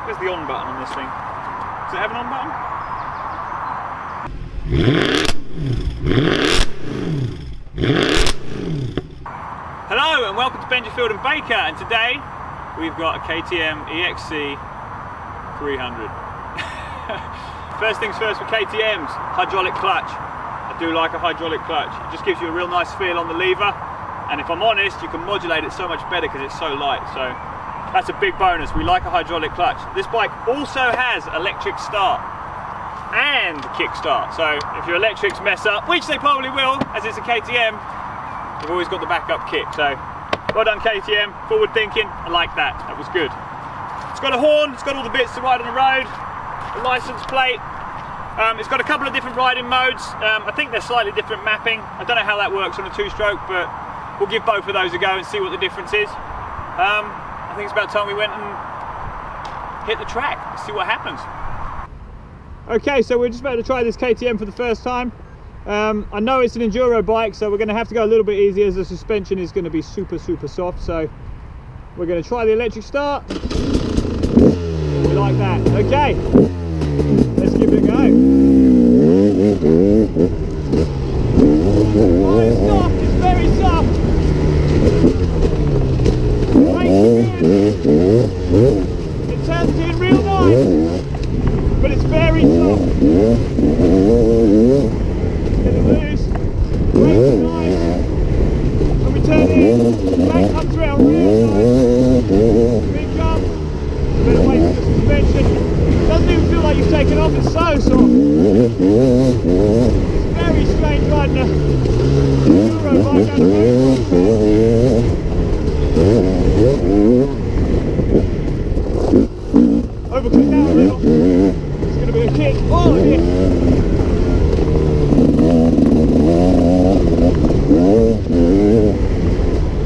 Where's the on button on this thing? Does it have an on button? Hello and welcome to Benjafield and Baker, and today we've got a KTM EXC 300. First things first with KTM's, hydraulic clutch. I do like a hydraulic clutch. It just gives you a real nice feel on the lever, and if I'm honest, you can modulate it so much better because it's so light. So that's a big bonus. We like a hydraulic clutch. This bike also has electric start and kickstart. So if your electrics mess up, which they probably will, as it's a KTM, you've always got the backup kick. So well done KTM, forward thinking. I like that. That was good. It's got a horn. It's got all the bits to ride on the road. A license plate. It's got a couple of different riding modes. I think they're slightly different mapping. I don't know how that works on a two-stroke, but we'll give both of those a go and see what the difference is. I think it's about time we went and hit the track. Let's see what happens. Okay, so we're just about to try this KTM for the first time. I know it's an enduro bike, so we're going to have to go a little bit easier as the suspension is going to be super soft. So we're going to try the electric start. We like that. Okay, let's give it a go. Oh, it's soft, it's very soft. It turns in real nice, but it's very soft. Get it loose, brakes nice. When we turn in, the back comes around real nice. Big jump, better wait for the suspension. Doesn't even feel like you've taken off, it's so soft. It's very strange riding a Enduro bike out of overcooked out a little. It's going to be a kick. Oh, yeah.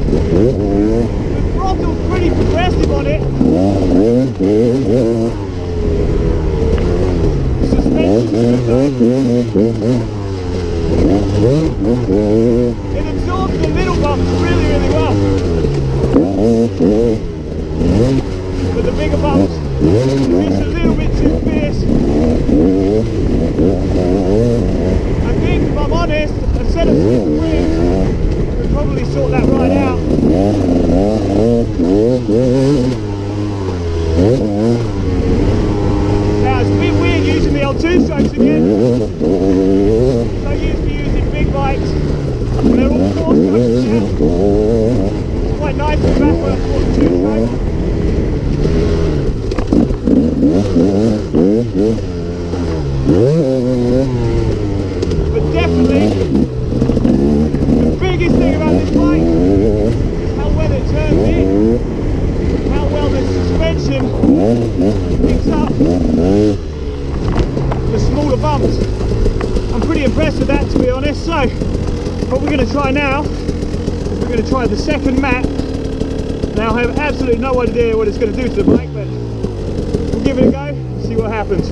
The throttle's pretty progressive on it. The suspension's good. It absorbs the little bumps really well. But the bigger bumps, it's a little bit too fierce. I think, if I'm honest, instead of switching wheels, we'll probably sort that right out. Now it's a bit weird using the old two-strokes again. So used to using big bikes, and they're all four-strokes now. It's quite nice to be back on a two-stroke. But definitely, the biggest thing about this bike is how well it turns in, how well the suspension picks up the smaller bumps. I'm pretty impressed with that, to be honest. So what we're going to try now is we're going to try the second map. Now I have absolutely no idea what it's going to do to the bike, but we'll give it a go and see what happens.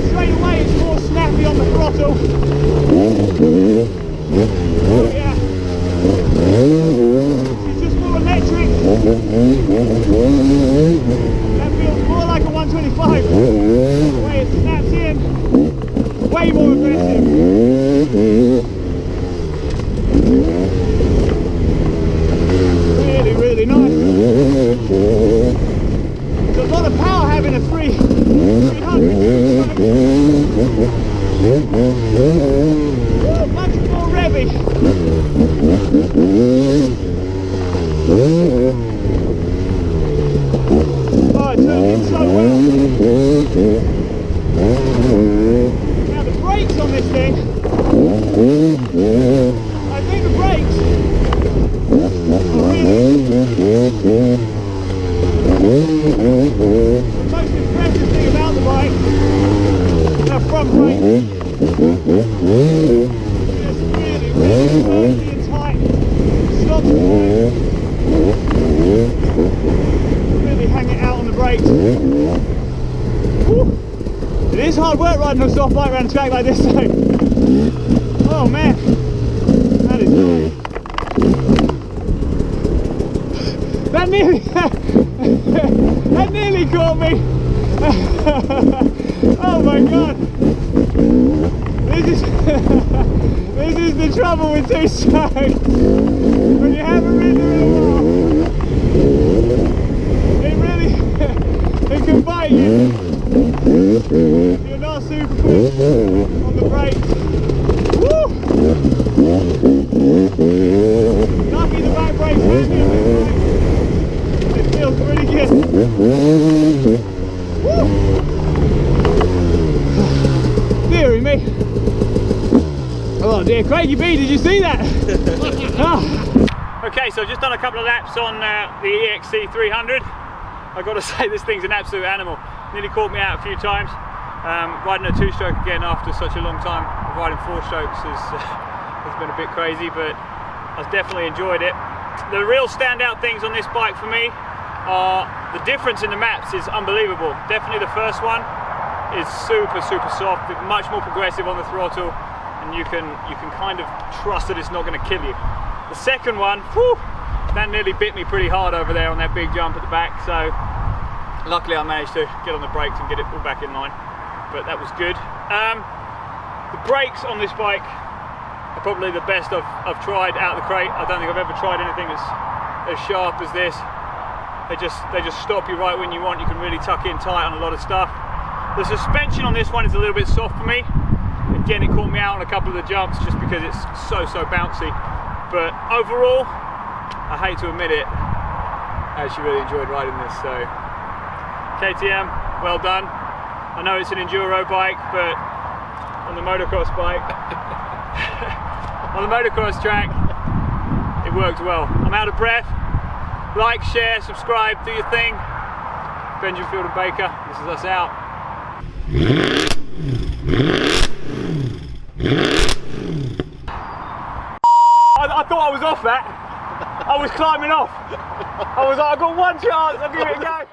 Straight away it's more snappy on the throttle. Oh yeah. It's just more electric. That feels more like a 125. The way it snaps in, way more aggressive. Really nice. There's a lot of power having a 300. Much more revvy. Oh, it turned in so well. Now the brakes on this thing, I think the brakes are really the most impressive thing about the bike. Our front brakes. Just really firmly and tight. Stop the brake. Really hang it out on the brakes. Woo. It is hard work riding a soft bike around a track like this though. Oh man, that is nice. That nearly caught me. Oh my god. This is the trouble with two strokes. When you haven't ridden them in a while, it really it can bite you. If you're not super quick on the brakes. Woo! Lucky the back brakes handy on this bike. It feels pretty good. Woo! Deary me. Oh dear, Craigie B, did you see that? Oh. Okay, so I've just done a couple of laps on the EXC 300. I've got to say this thing's an absolute animal. Nearly caught me out a few times. Riding a two-stroke again after such a long time. Riding four strokes has been a bit crazy, but I've definitely enjoyed it. The real standout things on this bike for me are the difference in the maps is unbelievable. Definitely the first one is super soft, much more progressive on the throttle, and you can kind of trust that it's not going to kill you. The second one, whew, that nearly bit me pretty hard over there on that big jump at the back, so luckily I managed to get on the brakes and get it all back in line, but that was good. The brakes on this bike are probably the best I've tried out of the crate. I don't think I've ever tried anything as sharp as this. They just stop you right when you want. You can really tuck in tight on a lot of stuff. The suspension on this one is a little bit soft for me. Again, it caught me out on a couple of the jumps just because it's so bouncy. But overall, I hate to admit it, I actually really enjoyed riding this. So KTM, well done. I know it's an enduro bike, but on the motocross bike, on the motocross track, it worked well. I'm out of breath. Like, share, subscribe, do your thing. Benjamin Field and Baker, this is us out. I thought I was off that. I was climbing off. I was like, I've got one chance, I'll give it a go.